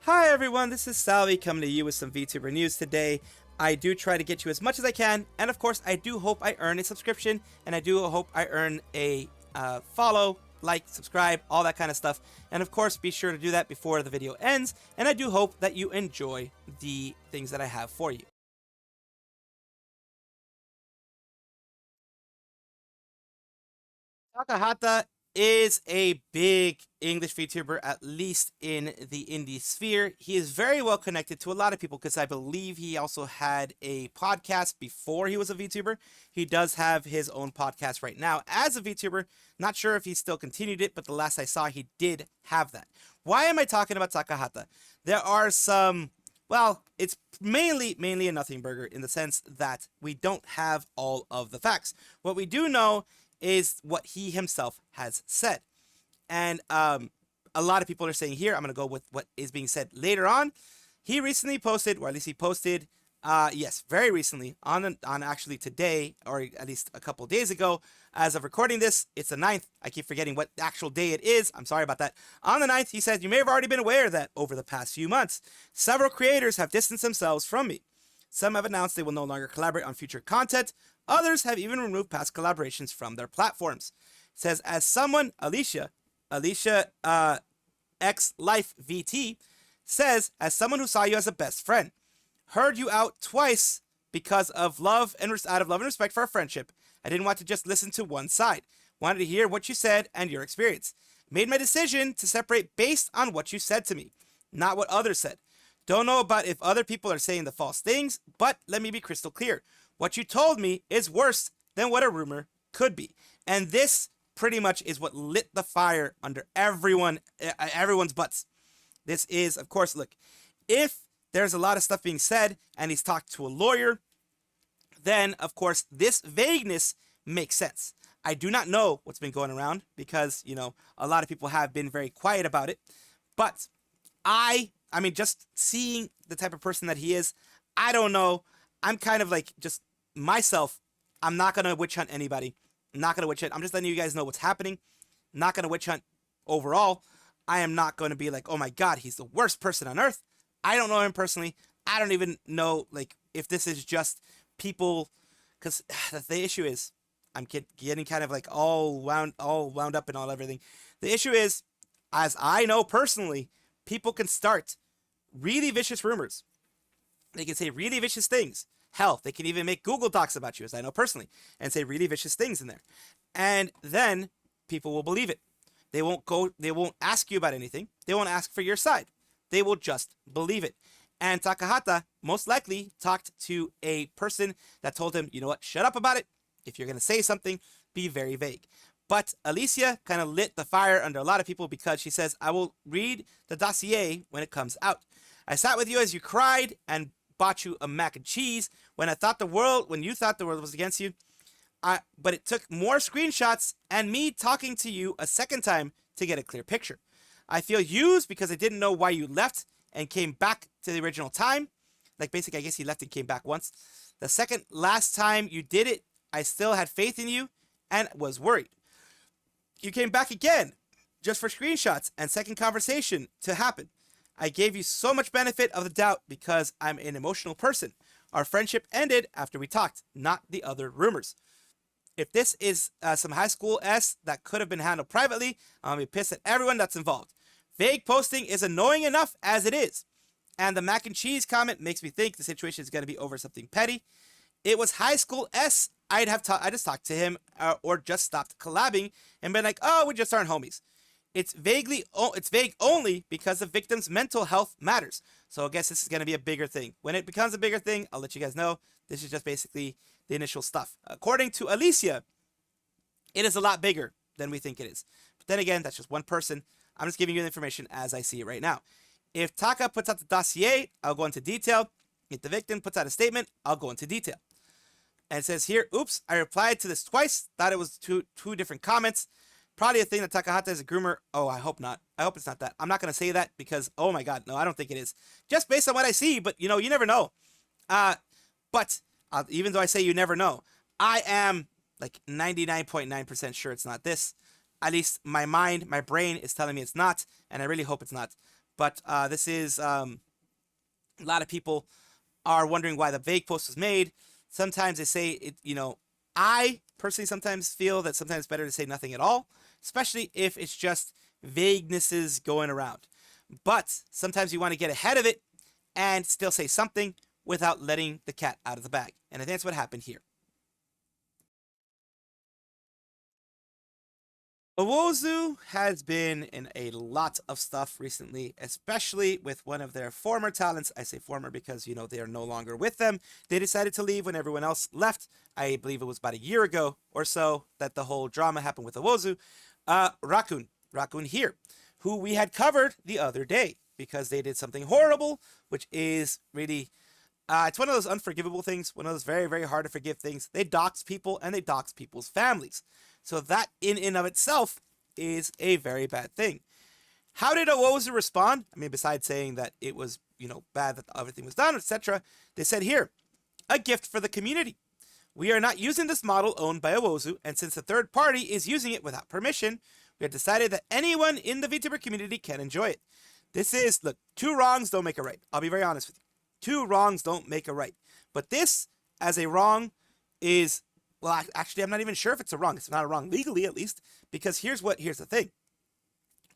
Hi everyone, this is Salvi coming to you with some VTuber news today. I do try to get you as much as I can, and of course I do hope I earn a subscription, and I do hope I earn a follow, like, subscribe, all that kind of stuff. And of course be sure to do that before the video ends, and I do hope that you enjoy the things that I have for you. Takahata is a big English VTuber, at least in the indie sphere. He is very well connected to a lot of people because I believe he also had a podcast before he was a VTuber. He does have his own podcast right now as a VTuber. Not sure if he still continued it, but the last I saw, he did have that. Why am I talking about Takahata? There are some... Well, it's mainly a nothing burger in the sense that we don't have all of the facts. What we do know is what he himself has said. And a lot of people are saying here, I'm going to go with what is being said later on. He recently posted, or at least he posted, yes, very recently, on actually today, or at least a couple days ago, as of recording this, it's the 9th. I keep forgetting what actual day it is. I'm sorry about that. On the 9th, he says, "You may have already been aware that over the past few months, several creators have distanced themselves from me. Some have announced they will no longer collaborate on future content. Others have even removed past collaborations from their platforms." It says, as someone, Alicia X Life VT says, "As someone who saw you as a best friend, heard you out twice because of love and out of love and respect for our friendship. I didn't want to just listen to one side. Wanted to hear what you said and your experience. Made my decision to separate based on what you said to me, not what others said. Don't know about if other people are saying the false things, but let me be crystal clear. What you told me is worse than what a rumor could be." And this pretty much is what lit the fire under everyone's butts. This is, of course, look, if there's a lot of stuff being said and he's talked to a lawyer, then, of course, this vagueness makes sense. I do not know what's been going around because, you know, a lot of people have been very quiet about it. But I mean, just seeing the type of person that he is, I don't know. I'm kind of like just myself. I'm not going to witch hunt anybody. I'm not going to witch hunt. I'm just letting you guys know what's happening. Not going to witch hunt overall. I am not going to be like, oh my God, he's the worst person on earth. I don't know him personally. I don't even know like if this is just people, because the issue is I'm getting kind of like all wound up and all everything. The issue is, as I know personally, people can start really vicious rumors. They can say really vicious things. Hell, they can even make Google Docs about you, as I know personally, and say really vicious things in there. And then people will believe it. They won't ask you about anything. They won't ask for your side. They will just believe it. And Takahata most likely talked to a person that told him, you know what, shut up about it. If you're going to say something, be very vague. But Alicia kind of lit the fire under a lot of people because she says, "I will read the dossier when it comes out. I sat with you as you cried and bought you a mac and cheese when you thought the world was against you. But it took more screenshots and me talking to you a second time to get a clear picture. I feel used because I didn't know why you left and came back to the original time." Like basically, I guess he left and came back once. "The second last time you did it, I still had faith in you and was worried. You came back again just for screenshots and second conversation to happen. I gave you so much benefit of the doubt because I'm an emotional person. Our friendship ended after we talked, not the other rumors. If this is some high school S that could have been handled privately, I'm gonna be pissed at everyone that's involved. Vague posting is annoying enough as it is. And the mac and cheese comment makes me think the situation is going to be over something petty. It was high school S. I just talked to him or just stopped collabing and been like, oh, we just aren't homies. It's vague only because the victim's mental health matters. So I guess this is going to be a bigger thing. When it becomes a bigger thing, I'll let you guys know. This is just basically the initial stuff. According to Alicia, it is a lot bigger than we think it is. But then again, that's just one person. I'm just giving you the information as I see it right now. If Taka puts out the dossier, I'll go into detail. If the victim puts out a statement, I'll go into detail. And it says here, oops, I replied to this twice. Thought it was two different comments. Probably a thing that Takahata is a groomer. Oh, I hope not. I hope it's not that. I'm not going to say that because, oh my God, no, I don't think it is. Just based on what I see, but you know, you never know. But even though I say you never know, I am like 99.9% sure it's not this. At least my brain is telling me it's not, and I really hope it's not. But this is a lot of people are wondering why the vague post was made. Sometimes they say it, I personally sometimes feel that sometimes it's better to say nothing at all, especially if it's just vaguenesses going around. But sometimes you want to get ahead of it and still say something without letting the cat out of the bag. And I think that's what happened here. Owozu has been in a lot of stuff recently, especially with one of their former talents. I say former because, they are no longer with them. They decided to leave when everyone else left. I believe it was about a year ago or so that the whole drama happened with Owozu. Rakkun here, who we had covered the other day because they did something horrible, which is really, it's one of those unforgivable things, one of those very, very hard to forgive things. They dox people and they dox people's families. So that in and of itself is a very bad thing. How did Owozu respond? I mean, besides saying that it was, bad that everything was done, etc., they said here, a gift for the community. We are not using this model owned by Owozu, and since the third party is using it without permission, we have decided that anyone in the VTuber community can enjoy it. This is, look, two wrongs don't make a right. I'll be very honest with you. Two wrongs don't make a right. But this, as a wrong, is... Well, actually, I'm not even sure if it's a wrong. It's not a wrong legally, at least, because here's the thing.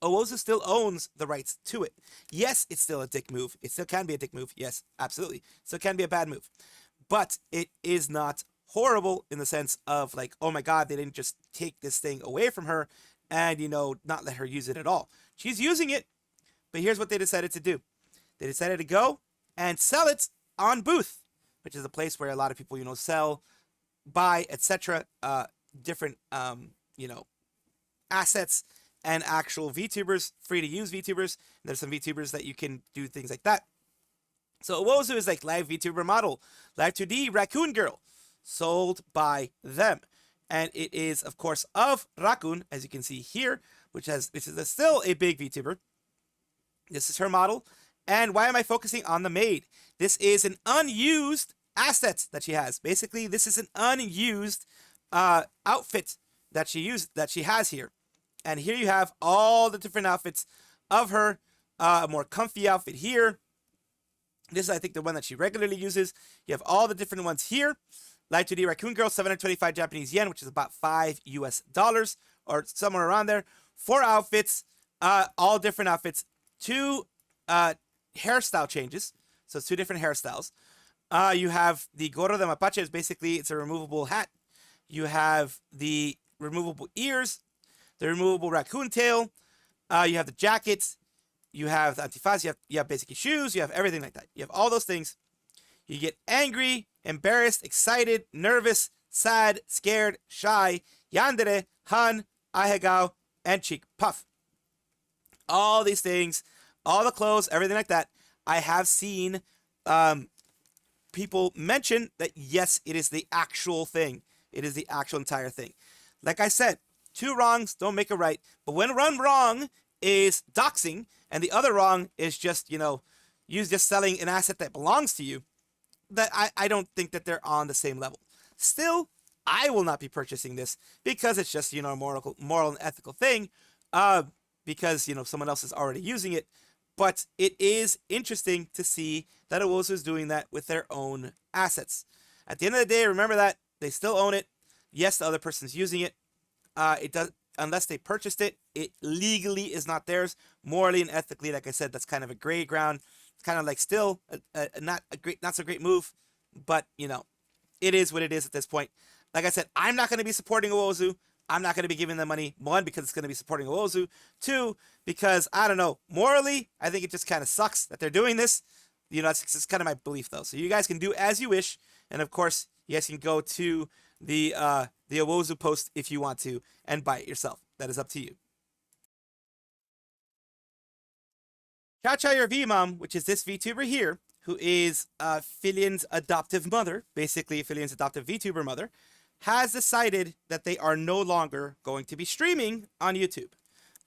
Owozu still owns the rights to it. Yes, it's still a dick move. It still can be a dick move. Yes, absolutely. Still can be a bad move. But it is not horrible in the sense of like, oh my God, they didn't just take this thing away from her and, not let her use it at all. She's using it, but here's what they decided to do. They decided to go and sell it on Booth, which is a place where a lot of people, sell, buy, etc. Different, assets and actual VTubers, free to use VTubers. There's some VTubers that you can do things like that. So Owozu is like live VTuber model, live 2D Rakkun girl, sold by them, and it is of course of Rakkun, as you can see here, which is still a big VTuber. This is her model. And why am I focusing on the maid? This is an unused asset that she has. Basically, this is an unused outfit that she has here. And here you have all the different outfits of her. A more comfy outfit here. This is, I think, the one that she regularly uses. You have all the different ones here. Live 2D Rakkun Girl, 725 Japanese yen, which is about $5 US, or somewhere around there. 4 outfits, all different outfits. 2 hairstyle changes. So it's 2 different hairstyles. You have the Gorro de Mapache. It's a removable hat. You have the removable ears, the removable raccoon tail. You have the jackets. You have the antifaz. You have basically shoes. You have everything like that. You have all those things. You get angry, embarrassed, excited, nervous, sad, scared, shy, yandere, han, ahegao, and cheek puff. All these things, all the clothes, everything like that. I have seen people mention that, yes, it is the actual thing. It is the actual entire thing. Like I said, 2 wrongs don't make a right. But when one wrong is doxing and the other wrong is just, you just selling an asset that belongs to you, that I don't think that they're on the same level. Still, I will not be purchasing this because it's just, a moral and ethical thing, because, someone else is already using it. But it is interesting to see that Owozu is doing that with their own assets. At the end of the day, remember that they still own it. Yes, the other person's using it. It does, unless they purchased it, it legally is not theirs. Morally and ethically, like I said, that's kind of a gray ground. It's kind of like still not so great move, but it is what it is at this point. Like I said, I'm not going to be supporting Owozu. I'm not going to be giving them money. 1, because it's going to be supporting Owozu. 2, because I don't know, morally, I think it just kind of sucks that they're doing this. It's kind of my belief though. So you guys can do as you wish, and of course, you guys can go to the Owozu post if you want to and buy it yourself. That is up to you. Chachayourvmom, which is this VTuber here, who is Filian's adoptive mother, basically Filian's adoptive VTuber mother, has decided that they are no longer going to be streaming on YouTube.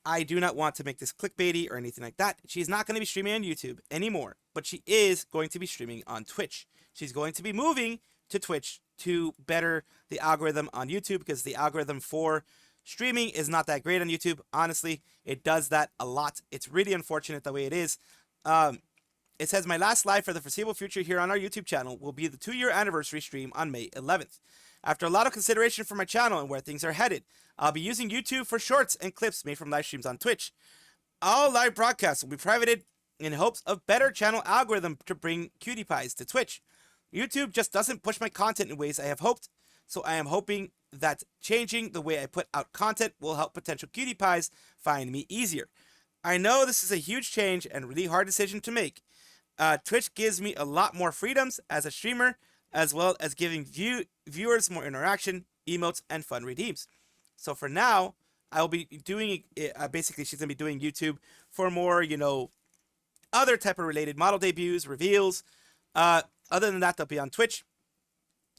I do not want to make this clickbaity or anything like that. She's not going to be streaming on YouTube anymore, but she is going to be streaming on Twitch. She's going to be moving to Twitch to better the algorithm on YouTube, because the algorithm for Streaming is not that great on YouTube. Honestly, it does that a lot. It's really unfortunate the way it is. It says, my last live for the foreseeable future here on our YouTube channel will be the 2-year anniversary stream on May 11th. After a lot of consideration for my channel and where things are headed, I'll be using YouTube for shorts and clips made from live streams on Twitch. All live broadcasts will be privated in hopes of better channel algorithm to bring cutie pies to Twitch. YouTube just doesn't push my content in ways I have hoped, so I am hoping that changing the way I put out content will help potential cutie pies find me easier. I know this is a huge change and really hard decision to make. Twitch gives me a lot more freedoms as a streamer, as well as giving viewers more interaction, emotes, and fun redeems. So for now, I will be doing, basically she's going to be doing YouTube for more, other type of related model debuts, reveals. Other than that, they'll be on Twitch.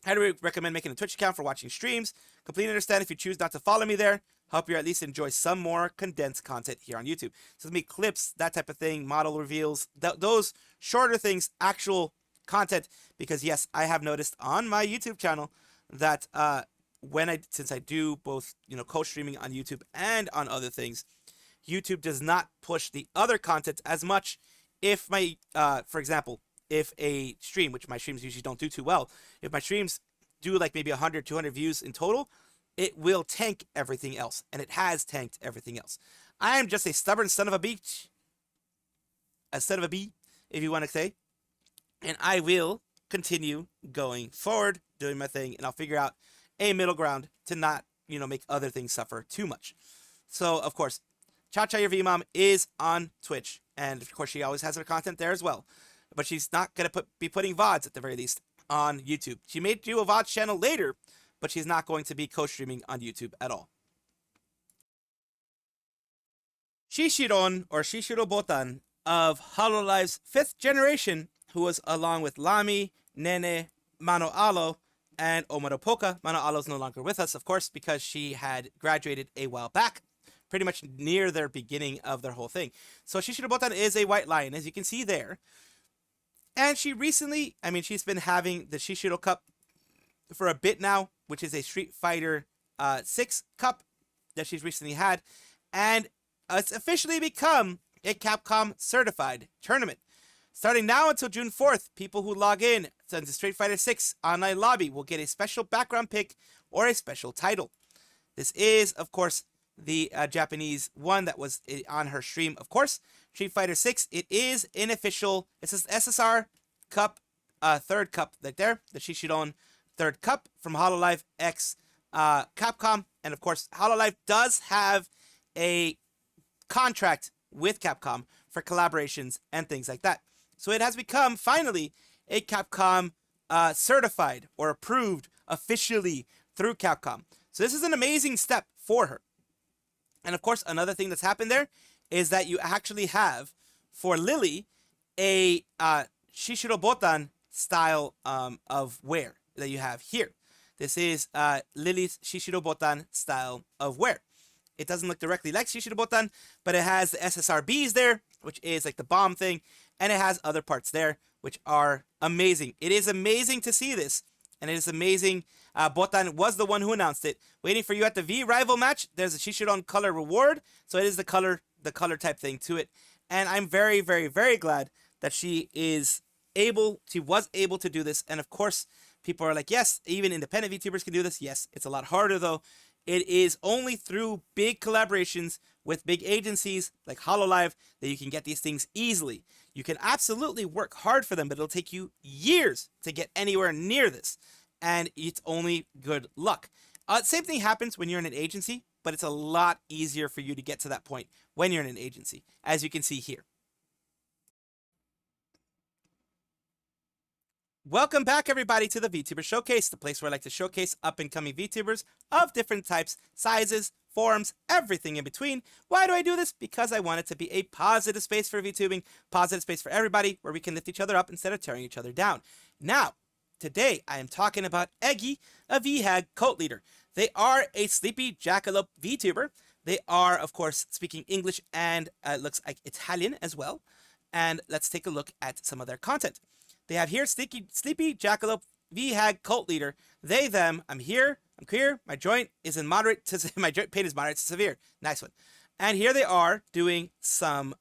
I do recommend making a Twitch account for watching streams. Completely understand if you choose not to follow me there. Hope you at least enjoy some more condensed content here on YouTube. So it'll be clips, that type of thing, model reveals, those shorter things, actual content. Because yes, I have noticed on my YouTube channel that since I do both, co-streaming on YouTube and on other things, YouTube does not push the other content as much. If my, for example, if a stream, which my streams usually don't do too well, if my streams do like maybe 100, 200 views in total, it will tank everything else. And it has tanked everything else. I am just a stubborn son of a bitch. A son of a bee, if you want to say. And I will continue going forward, doing my thing, and I'll figure out a middle ground to not, make other things suffer too much. So, of course, Chachayourvmom is on Twitch. And, of course, she always has her content there as well. But she's not going to be putting VODs, at the very least, on YouTube. She may do a VOD channel later, but she's not going to be co-streaming on YouTube at all. Shishiron, or Shishiro Botan, of Hololive's 5th generation, who was along with Lami, Nene, Mano Alo, and Omaropoka. Mano Alo's no longer with us, of course, because she had graduated a while back, pretty much near their beginning of their whole thing. So Shishiro Botan is a white lion, as you can see there. And she recently, she's been having the Shishiro Cup for a bit now, which is a Street Fighter 6 Cup that she's recently had. And it's officially become a Capcom certified tournament. Starting now until June 4th, people who log in to the Street Fighter 6 online lobby will get a special background pick or a special title. This is, of course, the Japanese one that was on her stream, of course. Street Fighter 6, it is an official, it says SSR Cup, third cup right there, the Shishiron third cup from Hololive X Capcom. And of course, Hololive does have a contract with Capcom for collaborations and things like that. So it has become, finally, a Capcom certified or approved officially through Capcom. So this is an amazing step for her. And of course, another thing that's happened there is that you actually have, for Lily, a Shishiro Botan style of wear that you have here. This is Lily's Shishiro Botan style of wear. It doesn't look directly like Shishiro Botan, but it has the SSRBs there, which is like the bomb thing, and it has other parts there, which are amazing. It is amazing to see this, and it is amazing. Botan was the one who announced it. Waiting for you at the V rival match. There's a Shishiron color reward, so it is the color type thing to it. And I'm very, very, very glad that she was able to do this. And of course, people are like, yes, even independent VTubers can do this. Yes, it's a lot harder though. It is only through big collaborations with big agencies like Hololive that you can get these things easily. You can absolutely work hard for them, but it'll take you years to get anywhere near this. And it's only good luck. Same thing happens when you're in an agency, but it's a lot easier for you to get to that point when you're in an agency, as you can see here. Welcome back, everybody, to the VTuber Showcase, the place where I like to showcase up-and-coming VTubers of different types, sizes, forms, everything in between. Why do I do this? Because I want it to be a positive space for VTubing, positive space for everybody, where we can lift each other up instead of tearing each other down. Now, today, I am talking about Eggie, a VHAG cult leader. They are a sleepy jackalope VTuber. They are, of course, speaking English and looks like Italian as well. And let's take a look at some of their content. They have here sleepy jackalope VHAG cult leader. They, them. I'm I'm queer. My joint is in moderate to my joint pain is moderate to severe. Nice one. And here they are doing some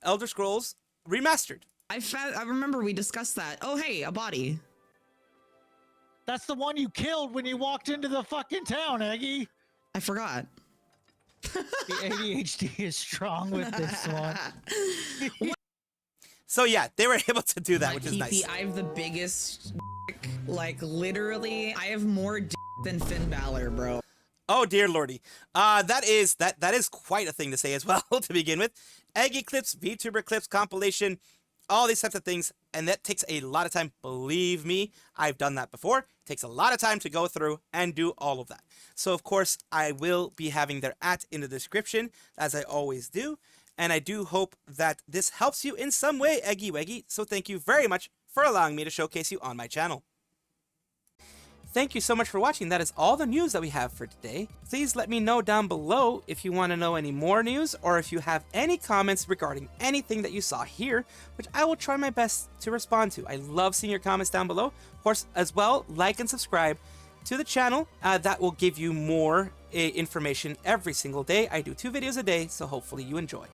Elder Scrolls Remastered. I remember we discussed that. Oh, hey, a body. That's the one you killed when you walked into the fucking town, Eggie. I forgot. The ADHD is strong with this one. So yeah, they were able to do that, which is nice. I have the biggest dick. Like, literally, I have more dick than Finn Balor, bro. Oh dear lordy. That is quite a thing to say as well to begin with. Eggie clips, VTuber clips, compilation, all these types of things, and that takes a lot of time. Believe me, I've done that before. It takes a lot of time to go through and do all of that. So of course, I will be having their @ in the description, as I always do. And I do hope that this helps you in some way, EggieWeggie. So thank you very much for allowing me to showcase you on my channel. Thank you so much for watching. That is all the news that we have for today. Please let me know down below if you want to know any more news or if you have any comments regarding anything that you saw here, which I will try my best to respond to. I love seeing your comments down below. Of course, as well, like and subscribe to the channel. That will give you more information every single day. I do 2 videos a day, so hopefully you enjoy.